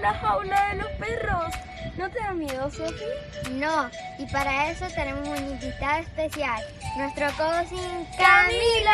la jaula de los perros. ¿No te da miedo, Sofi? No, y para eso tenemos un invitado especial, nuestro cousin Camilo.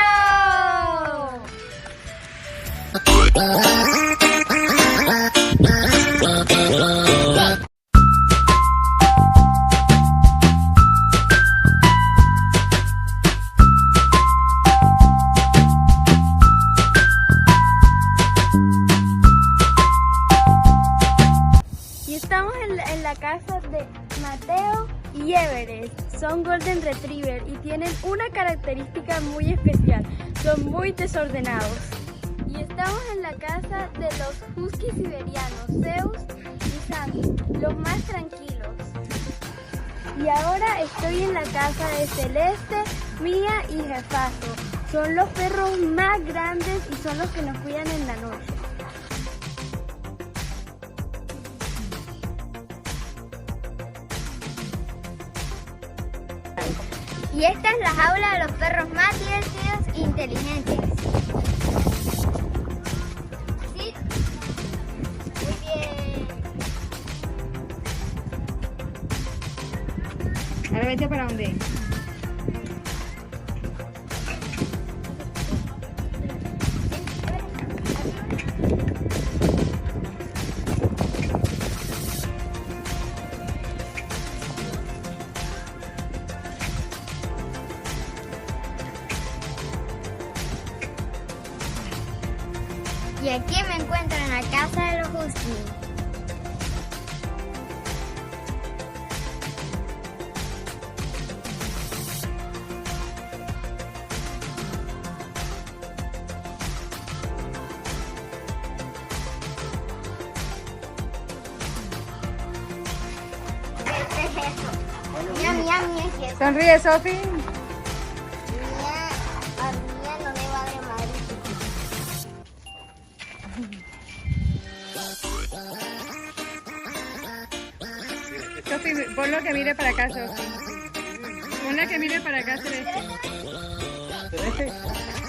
Y estamos en la casa de Mateo y Everest. Son Golden Retriever y tienen una característica muy especial. Son muy desordenados. Y estamos en la casa de los Huskies siberianos, Zeus y Sammy, los más tranquilos. Y ahora estoy en la casa de Celeste, Mía y Jefazo. Son los perros más grandes y son los que nos cuidan en la noche. Y esta es la jaula de los perros más divertidos e inteligentes. ¿Sí? Muy bien. Ahora vete para dónde. Y aquí me encuentro en la casa de los Huskies. Mía, ¿qué es eso? Sonríe, Sofi. Mía, a Mía no le va de madre. Sofi, ponlo que mire para acá, Sofi. Ponla que mire para acá, Celeste. Celeste.